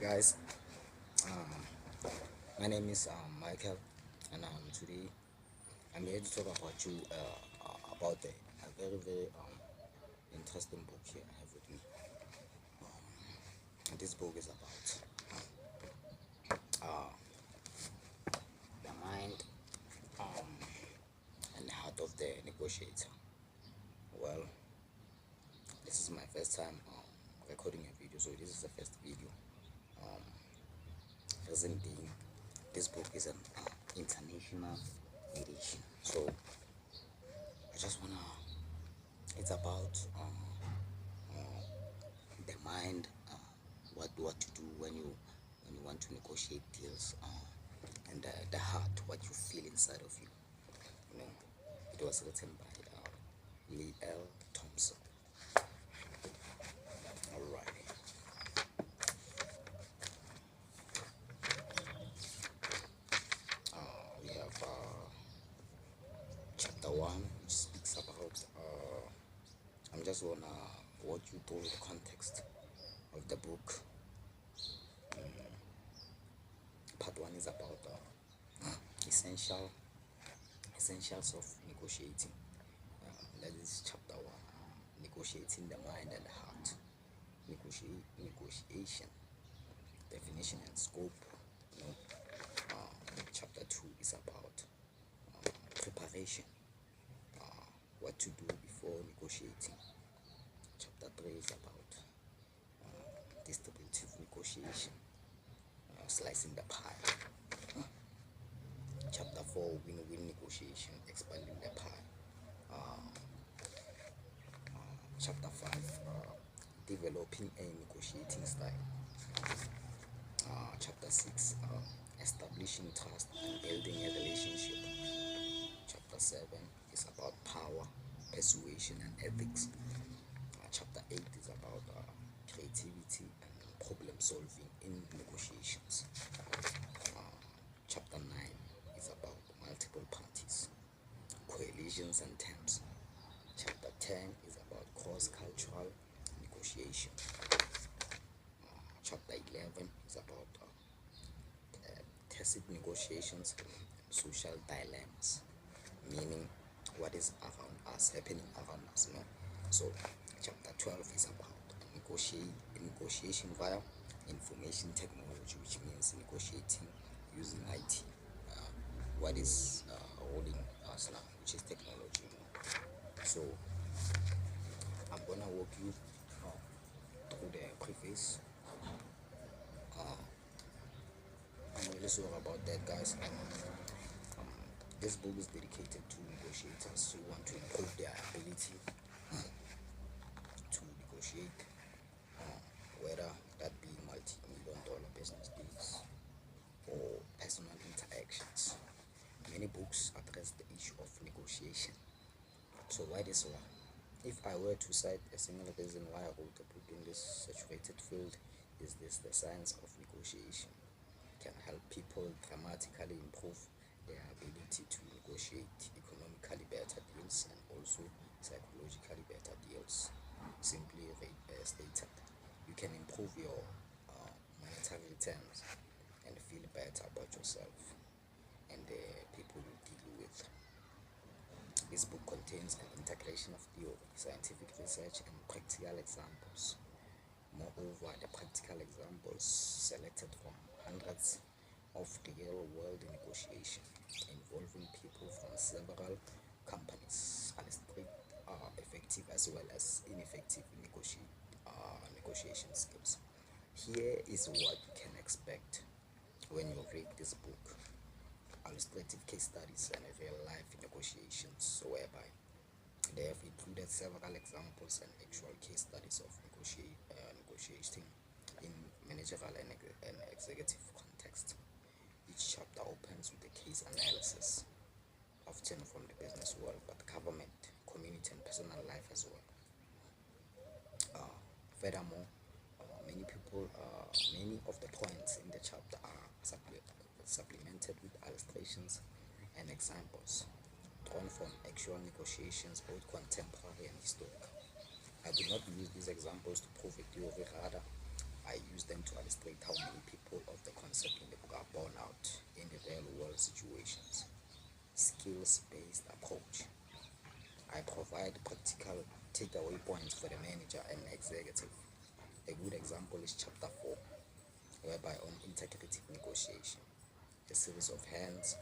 guys, my name is Michael, and today I'm here to talk about you about a very interesting book here I have with me. And this book is about the mind and the heart of the negotiator. Well, this is my first time recording a video, so this is the first video. Reason being, this book is an international edition, so I just wanna. It's about the mind, what to do when you want to negotiate deals, and the heart, what you feel inside of you. You know, it was written by Lee L. Thompson. Alright, we have chapter one, which speaks about. I'm just gonna walk you through the context of the book. Part one is about essential essentials of negotiating. That is chapter one. Negotiating the mind and the heart. Negotiation, definition and scope. You know, chapter two is about preparation. What to do before negotiating. Chapter three is about distributive negotiation. Slicing the pie. Chapter 4, win-win negotiation, expanding the pie. Chapter 5, developing a negotiating style. Chapter 6, establishing trust and building a relationship. Chapter 7 is about power, persuasion, and ethics. Chapter 8 is about creativity and problem solving in negotiations. Chapter 9 is about multiple parties, coalitions, and terms. Chapter 10 is about cross-cultural negotiation. Chapter 11 is about tacit negotiations and social dilemmas, meaning what is around us, happening around us. No? So, chapter 12 is about negotiation via information technology, which means negotiating using IT. What is holding us now, which is technology. So I'm gonna walk you through the preface. I'm really sorry about that, guys. This book is dedicated to negotiators who want to improve their ability to negotiate, whether that be multi-million dollar business deals or personal interactions. Many books address the issue of negotiation. So why this one? If I were to cite a single reason why I wrote a book in this saturated field, is this: the science of negotiation can help people dramatically improve their ability to negotiate economically better deals and also psychologically better deals. Simply stated, you can improve your monetary returns and feel better about yourself and the people you deal with. This book contains an integration of theory, scientific research, and practical examples. Moreover, the practical examples selected from hundreds of real-world negotiations involving people from several companies illustrate effective as well as ineffective negotiation skills. Here is what you can expect when you read this book: illustrative case studies and real-life negotiations, whereby they have included several examples and actual case studies of negotiating in managerial and executive context. Each chapter opens with a case analysis, often from the business world, but government, community, and personal life as well. Furthermore, many of the points in the chapter are supplemented with illustrations and examples drawn from actual negotiations, both contemporary and historical. I do not use these examples to prove a theory, rather I use them to illustrate how many people of the concept in the book are borne out in the real world situations. Skills-based approach. I provide practical takeaway points for the manager and executive. A good example is chapter 4, whereby on integrative negotiation, a series of hands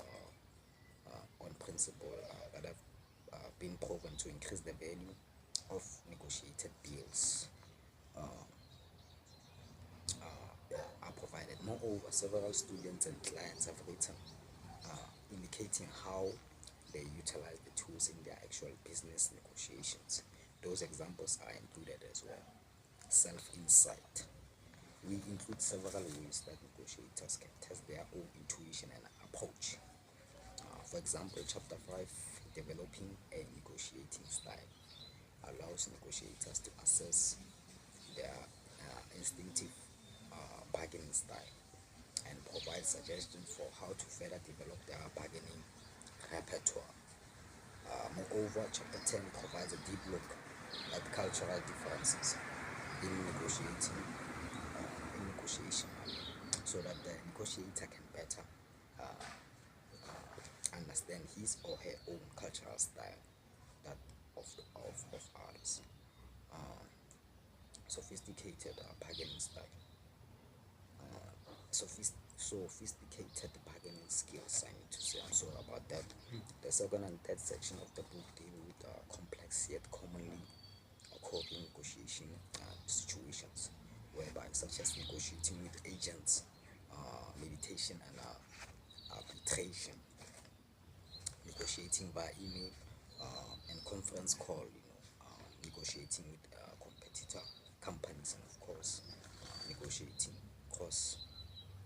on principle that have been proven to increase the value of negotiated deals are provided. Moreover, several students and clients have written indicating how they utilize the tools in their actual business negotiations. Those examples are included as well. Self-insight. We include several ways that negotiators can test their own intuition and approach. For example, chapter 5, developing a negotiating style, allows negotiators to assess their instinctive bargaining style and provide suggestions for how to further develop their bargaining repertoire. Moreover, chapter 10 provides a deep look at cultural differences in negotiation, so that the negotiator can better understand his or her own cultural style, that of others. Sophisticated bargaining style. Sophisticated bargaining skills, I need to say. I'm sorry about that. The second and third section of the book deal with complex yet commonly occurring negotiation situations, whereby such as negotiating with agents, mediation and arbitration, negotiating by email and conference call, negotiating with competitor companies, and of course negotiating cross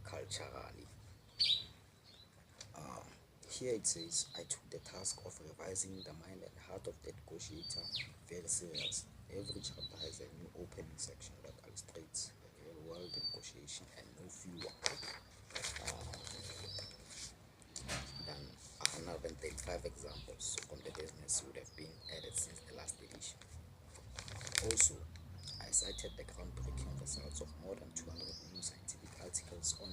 culturally. Here it says, I took the task of revising the mind and heart of the negotiator very serious. Every chapter has a new opening section that illustrates a real world negotiation, and no fewer than 135 examples from the business would have been added since the last edition. Also, I cited the groundbreaking results of more than 200 new scientific articles on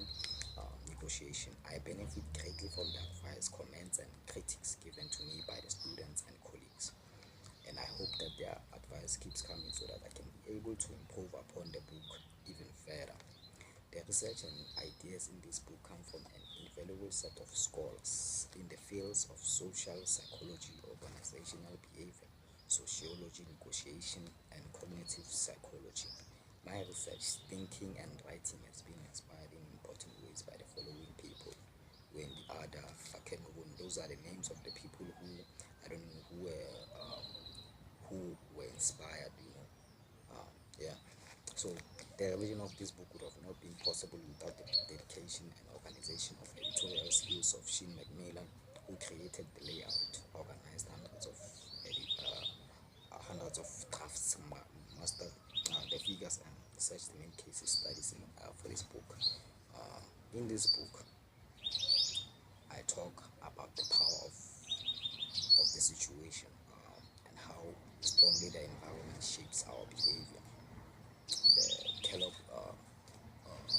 negotiation. I benefit greatly from the advice, comments, and critics given to me by the students and colleagues, and I hope that their advice keeps coming so that I can be able to improve upon the book even further. The research and ideas in this book come from an invaluable set of scholars in the fields of social psychology, organizational behavior, sociology, negotiation, and cognitive psychology. My research, thinking, and writing has been inspired in important ways by the following people: Wendy Ada, Fakengun. Those are the names of the people who, I don't know, who were inspired, yeah. So the revision of this book would have not been possible without the dedication and organization of editorial skills of Shane McMillan, who created the layout, organized hundreds of drafts, mastered the figures, and researched many cases studies for this book. In this book, I talk about the power of the situation and how strongly the environment shapes our behavior. The Kellogg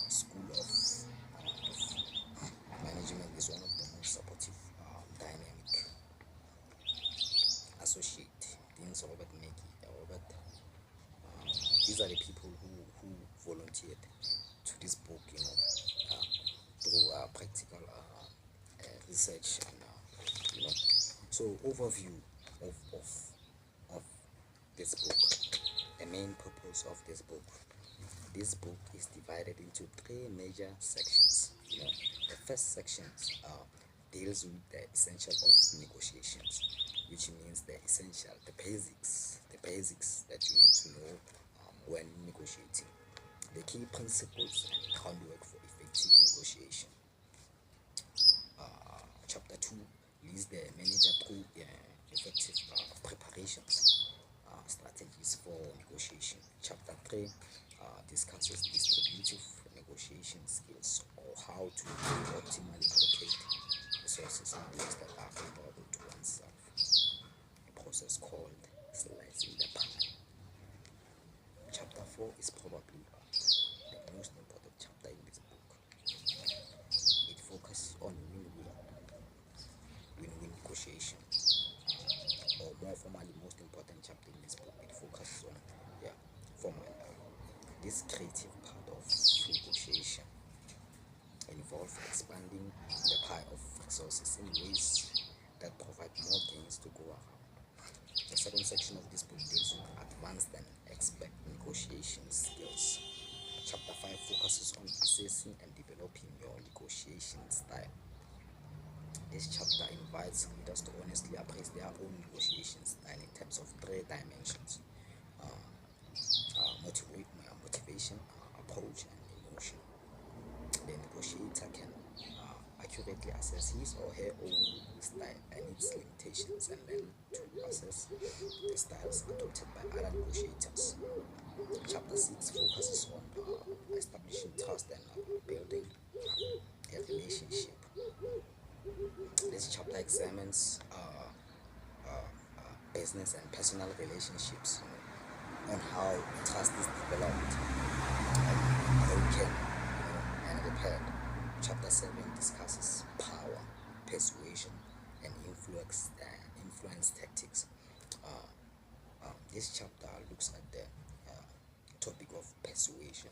School of Management is one of the most supportive, dynamic associate. Deans Robert Mackey, these are the people who volunteered to this book, through practical research and so overview of this book. The main purpose of this book. This book is divided into three major sections. The first section deals with the essential of negotiations, which means the basics that you need to know when negotiating, the key principles and groundwork for effective negotiation. Chapter 2 leads the manager through effective preparations, strategies for negotiation. Chapter 3 discusses distributive negotiation skills, or how to optimally allocate resources in ways that are favorable to oneself, a process called slicing the pie. Chapter 4 is probably the negotiation, or more formally, most important chapter in this book. It focuses on, yeah, formally, this creative part of negotiation involves expanding the pie of resources in ways that provide more gains to go around. The second section of this book deals with advanced and expert negotiation skills. Chapter 5 focuses on assessing and developing your negotiation style. This chapter invites readers to honestly appraise their own negotiation style in terms of three dimensions: motivation, approach, and emotion. The negotiator can accurately assess his or her own style and its limitations, and learn to assess the styles adopted by other negotiators. Chapter 6 focuses on establishing trust and building a relationship. This chapter examines business and personal relationships, on how trust is developed and broken, and repaired. Chapter 7 discusses power, persuasion, and influence tactics. This chapter looks at the topic of persuasion,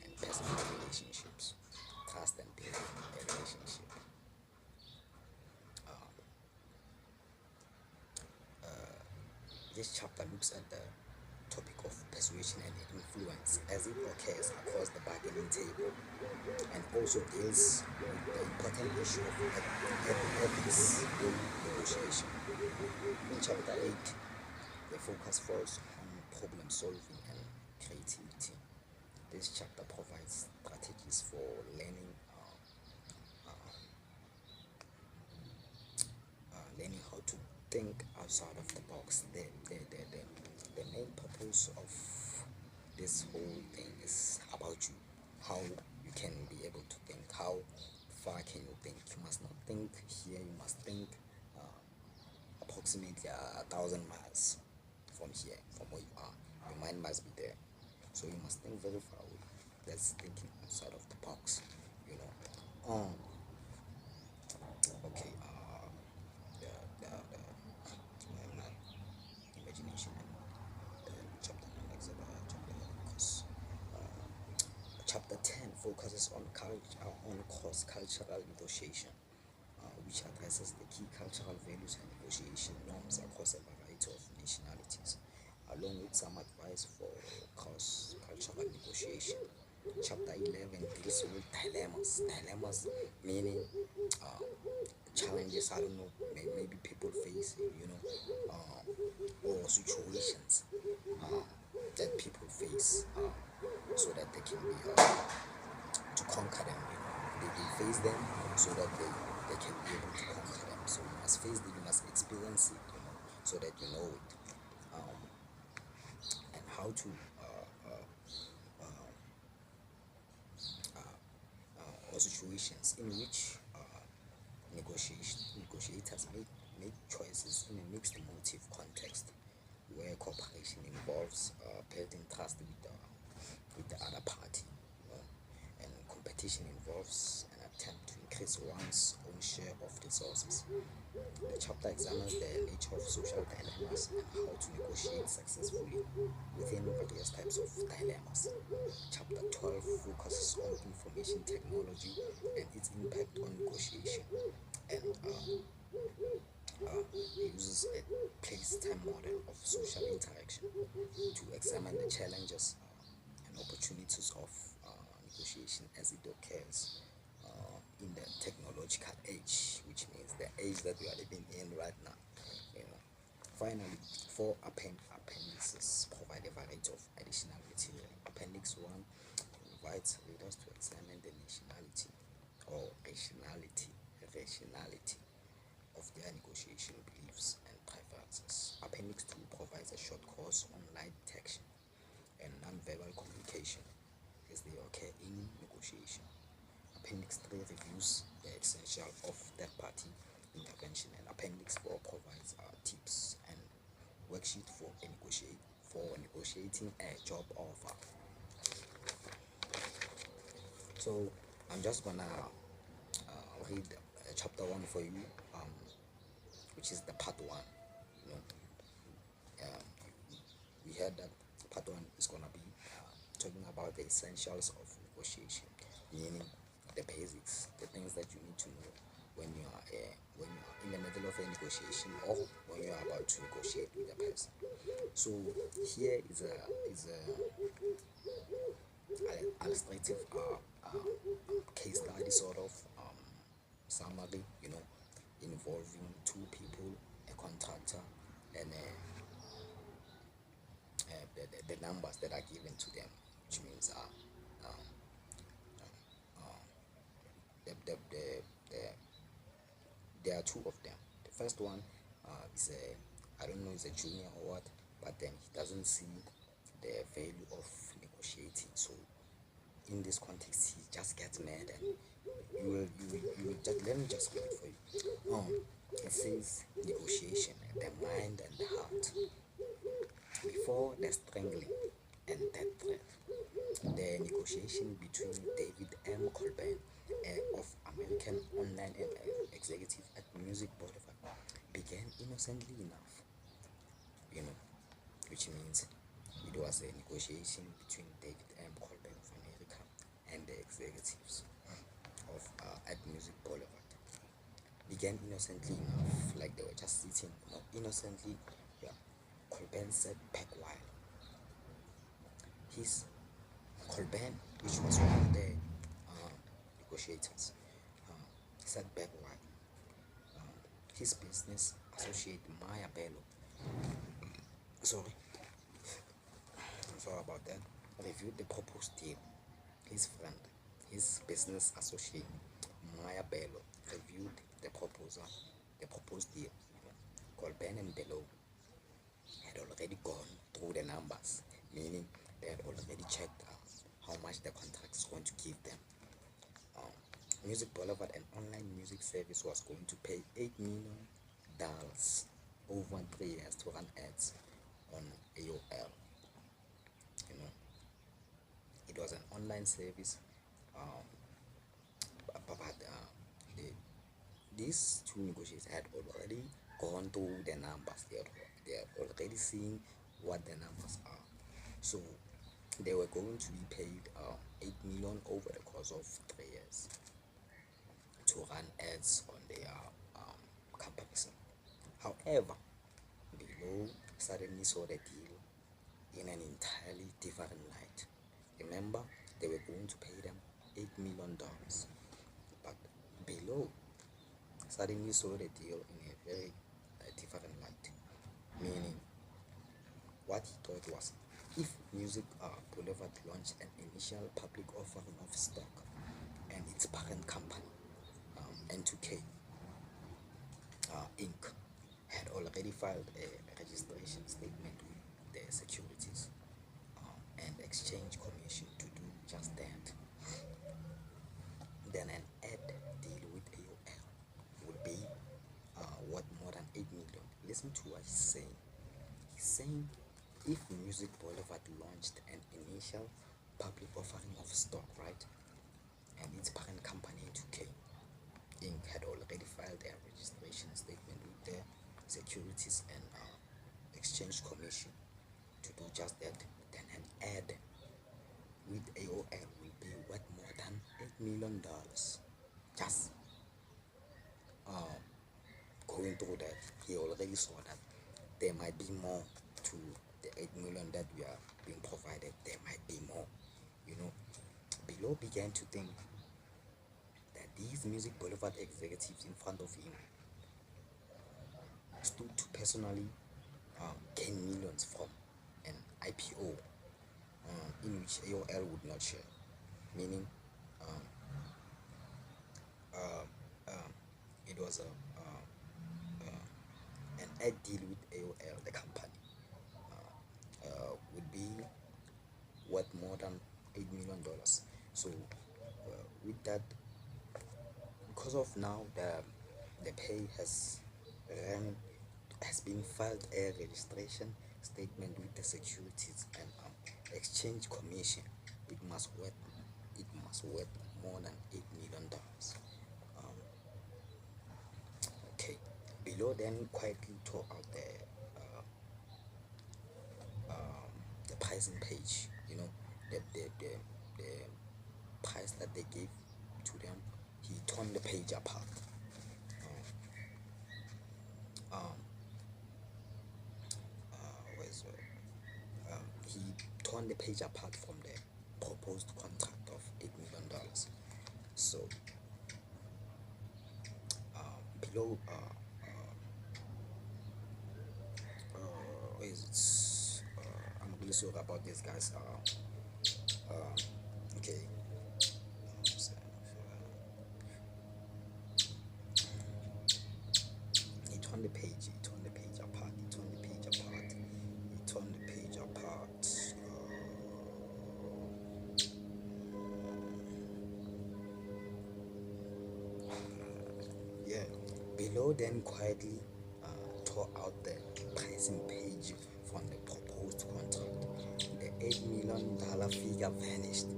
and personal relationships, trust and building a relationship. This chapter looks at the topic of persuasion and influence as it occurs across the bargaining table, and also deals with the important issue of ethics in negotiation. In chapter 8, the focus falls on problem solving and creativity. This chapter provides strategies for learning how to think outside of the box. The main purpose of this whole thing is about you, how you can be able to think, how far can you think. You must not think here, you must think approximately 1,000 miles from here, from where you are. Your mind must be there, so you must think very far away. That's thinking outside of the box, you know. Okay, my imagination and chapter number because chapter 10 focuses on cross-cultural negotiation, which addresses the key cultural values and negotiation norms across a variety of nationalities, along with some advice for cross-cultural negotiation. Chapter 11 deals with dilemmas meaning challenges, I don't know, maybe people face, or situations that people face, so that they can be to conquer them. They face them so that they can be able to conquer them. So you must face them, you must experience it, so that you know it, and how to or situations in which negotiators make choices in a mixed motive context, where cooperation involves building trust with the other party, and competition involves an attempt to increase one's own share of resources. The chapter examines the nature of social dilemmas and how to negotiate successfully within various types of dilemmas. Chapter 12 focuses on information technology and its impact on negotiation, and uses a place-time model of social interaction to examine the challenges and opportunities of negotiation as it occurs in the technological age, which means the age that we are living in right now. You know. Finally, four appendices provide a variety of additional material. Appendix 1 invites readers to examine the nationality or rationality of their negotiation beliefs and preferences. Appendix 2 provides a short course on lie detection and non-verbal communication as they occur in negotiation. Appendix 3 reviews the essential of third-party intervention, and Appendix 4 provides tips and worksheet for negotiating a job offer. So I'm just gonna read chapter 1 for you. which is the part one. You know, we heard that part one is gonna be talking about the essentials of negotiation, meaning the basics, the things that you need to know when you are in the middle of a negotiation or when you are about to negotiate with a person. So here is a illustrative case study sort of summary, involving two people, a contractor and the numbers that are given to them, which means the, the, there are two of them. The first one is I don't know, is a junior or what, but then he doesn't see the value of negotiating. So in this context, he just gets mad, and you will just let me just read it for you. It says negotiation, the mind and the heart. Before the strangling and death threat, the negotiation between David M. Colburn, of American online executive at Music Boulevard, began innocently enough, you know, which means it was a negotiation between David M. Colburn of America and the executives of at Music Boulevard. Began innocently enough, like they were just sitting, innocently. Yeah, Colburn said back while his Colburn, which was one of the negotiators, said back while his business associate Maya Bello, sorry, sorry about that, reviewed the proposed deal. His friend, his business associate Maya Bello, reviewed the proposed deal. Colburn and Bello had already gone through the numbers, meaning they had already checked how much the contract is going to give them. Music Boulevard, an online music service, was going to pay $8 million over 3 years to run ads on AOL. You know, it was an online service, but these two negotiators had already gone through the numbers. They had already seen what the numbers are. So they were going to be paid 8 million over the course of 3 years to run ads on their companies. However, Below suddenly saw the deal in an entirely different light. Remember, they were going to pay them $8 million, but Below suddenly saw the deal in a very different light, meaning what he thought was, if Music Boulevard launched an initial public offering of stock and its parent company, N2K Inc., had already filed a registration statement with the Securities and Exchange Commission to do just that, then an ad deal with AOL would be worth more than 8 million. Listen to what he's saying. He's saying if Music Boulevard launched an initial public offering of stock, right, and its parent company 2K Inc. had already filed a registration statement with the Securities and Exchange Commission to do just that, then an ad with AOL will be worth more than $8 million. Just going through that, he already saw that there might be more to the 8 million that we are being provided. There might be more, you know. Below began to think that these Music Boulevard executives in front of him stood to personally gain millions from an IPO in which AOL would not share, meaning it was an ad deal with AOL, the company, would be worth more than $8 million. So with that, because of now the pay ran, has been filed a registration statement with the Securities and Exchange Commission, it must worth more than $8 million. Okay, Below then quietly tore out the pricing page, the price that they gave to them. He torn the page apart. Where's He torn the page apart from the proposed contract of $8 million. So below, where is it? I'm really sorry about this, guys. Okay. He turned the page. He turned the page apart. He turned the page apart. He turned the page apart. Yeah. Below then quietly tore out the pricing page from the proposed contract. The $8 million figure vanished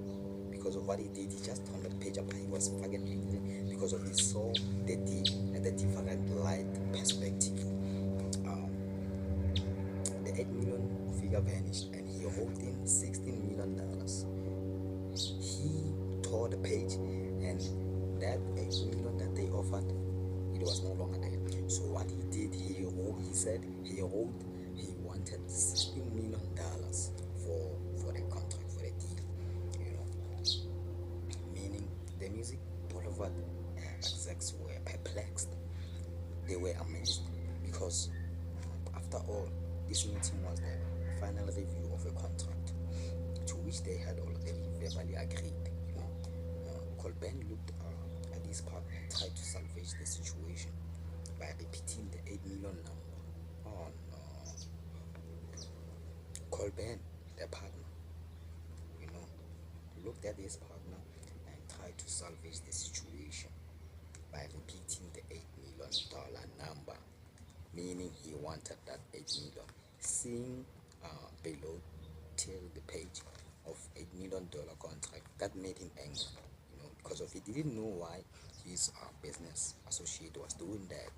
because of what he did. He just turned the page apart. He was fucking angry because of he saw the deal at a different light perspective. The 8 million figure vanished and he owed him $16 million. He tore the page and that 8 million that they offered, it was no longer there. So what he did, he said he wanted $16 million for the contract, for the deal, you know, meaning the Music Boulevard execs were perplexed. They were amazed because after all, this meeting was the final review of a contract to which they had already verbally agreed. Colburn looked at his partner and tried to salvage the situation by repeating the 8 million number. Oh no. Colburn, the partner, you know, looked at his partner and tried to salvage the situation by repeating the $8 million number, meaning he wanted that 8 million. Seeing below till the page of $8 million contract, that made him angry, because of he didn't know why his business associate was doing that.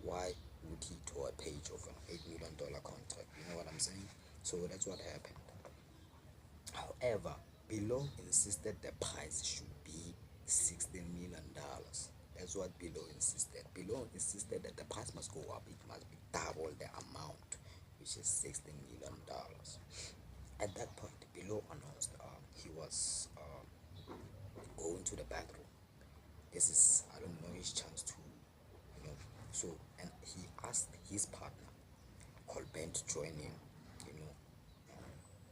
Why would he tore a page of an $8 million contract? You know what I'm saying? So that's what happened. However, Below insisted the price should be $16 million. That's what Below insisted. Below insisted that the price must go up. It must be double the amount, which is $16 million. At that point, Below announced he was going to the bathroom. This is, I don't know, his chance to, So, and he asked his partner, Colburn, to join him,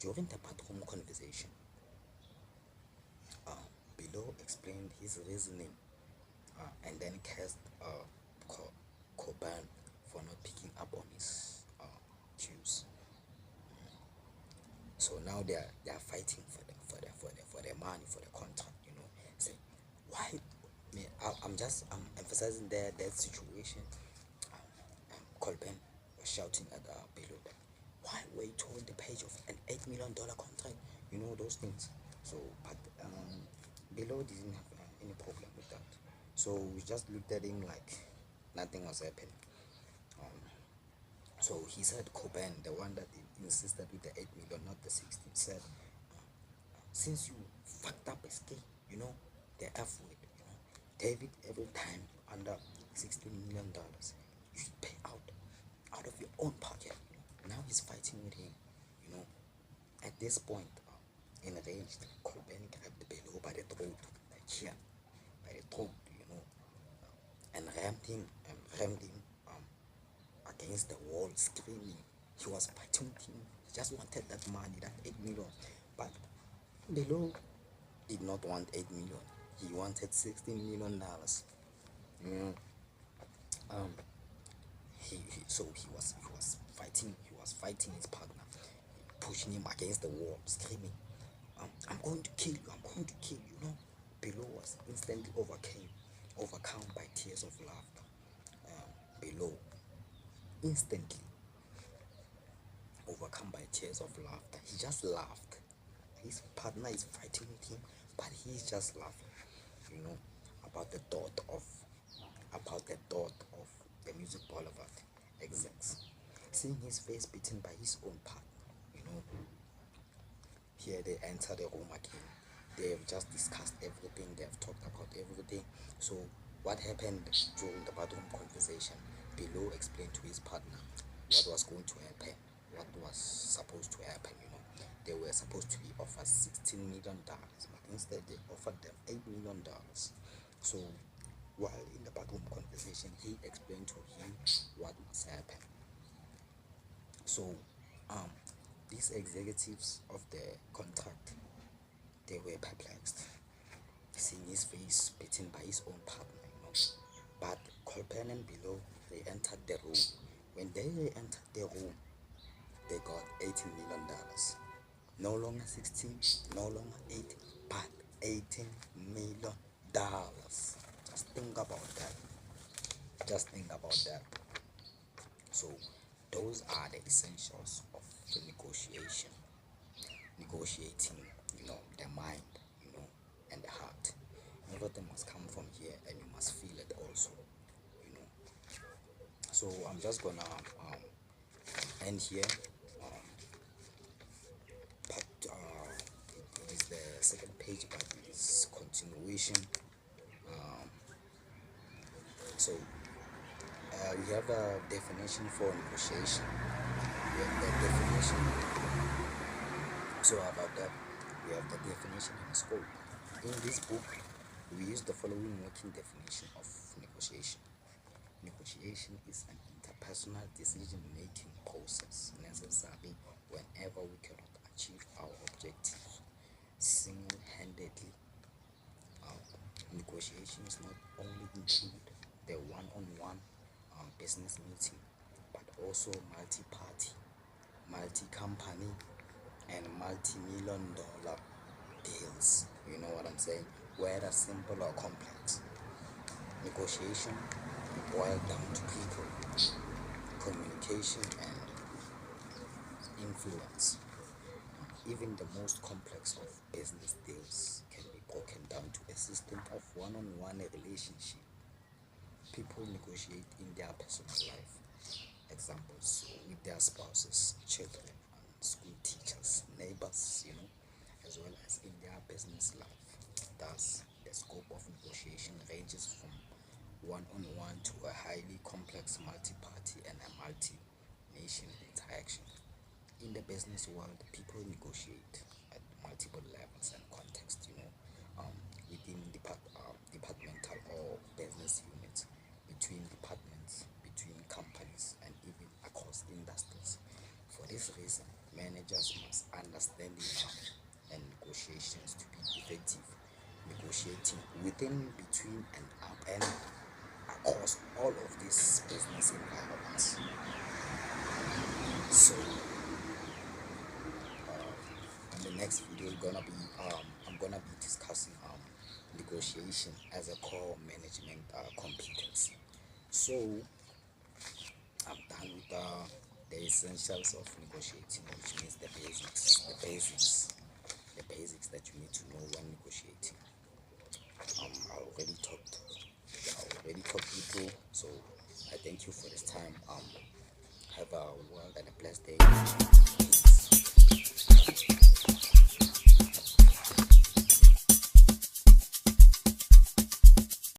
during the bathroom conversation. Below explained his reasoning and then cursed Colburn for not picking up on his cues. So now they are fighting for the money, for the contract. Say why? I'm emphasizing that situation. Colburn was shouting at Below, why were you told the page of an $8 million contract? Those things. So, but Below didn't have any problem with that. So we just looked at him like nothing was happening. So he said, Coben, the one that insisted with the 8 million, not the 16, said, since you fucked up SK, the F word, David, every time under $16 million, you should pay out of your own pocket. Now he's fighting with him. At this point, enraged, Coben grabbed Below by the throat, like here, by the throat, and rammed him against the wall, screaming. He was fighting with him. He just wanted that money, that 8 million. But Below did not want 8 million. He wanted $16 million. So he was fighting. He was fighting his partner, pushing him against the wall, screaming, "I'm going to kill you! I'm going to kill you!" Below was instantly overcome by tears of laughter. Below instantly overcome by tears of laughter. He just laughed. His partner is fighting with him, but he's just laughing, about the thought of the Music Boulevard execs, seeing his face beaten by his own partner. Here they enter the room again. They have just discussed everything, they have talked about everything. So what happened during the bathroom conversation? Below explained to his partner what was going to happen, what was supposed to happen. They were supposed to be offered $16 million, but instead they offered them $8 million. So while in the bathroom conversation, he explained to him what must happen. So these executives of the contract, they were perplexed, seeing his face beaten by his own partner. But Colpen and Below, they entered the room. When they entered the room, they got $18 million. No longer 16, no longer 8, but $18 million. Just think about that. Just think about that. So those are the essentials of the negotiation. Negotiating, the mind, and the heart. Everything must come from here, and you must feel it also. So I'm just gonna end here. But it is the second page, but it is continuation. So we have a definition for negotiation. We have the definition. So about that, we have the definition and scope. In this book, we use the following working definition of negotiation. Negotiation is an interpersonal decision-making process necessary whenever we cannot achieve our objectives single-handedly. Negotiation is not only include the one-on-one business meeting, but also multi-party, multi-company, and multi-million-dollar deals. You know what I'm saying? Whether simple or complex, negotiation boils down to people, communication, and influence. Even the most complex of business deals can be broken down to a system of one-on-one relationship. People negotiate in their personal life. Examples with their spouses, children, and school teachers, neighbors, as well as in their business life. Thus, the scope of negotiation ranges from one-on-one to a highly complex multi-party and a multi-nation interaction. In the business world, people negotiate at multiple levels and contexts, within departmental or business units, between departments, between companies, and even across industries. For this reason, managers must understand the art and negotiations to be effective. Negotiating within, between, and across all of these business environments. So in the next video, I'm gonna be discussing negotiation as a core management competency. So I'm done with the essentials of negotiating, which means the basics that you need to know when negotiating. I already talked you through. So I thank you for this time. Have a well and a blessed day. Peace.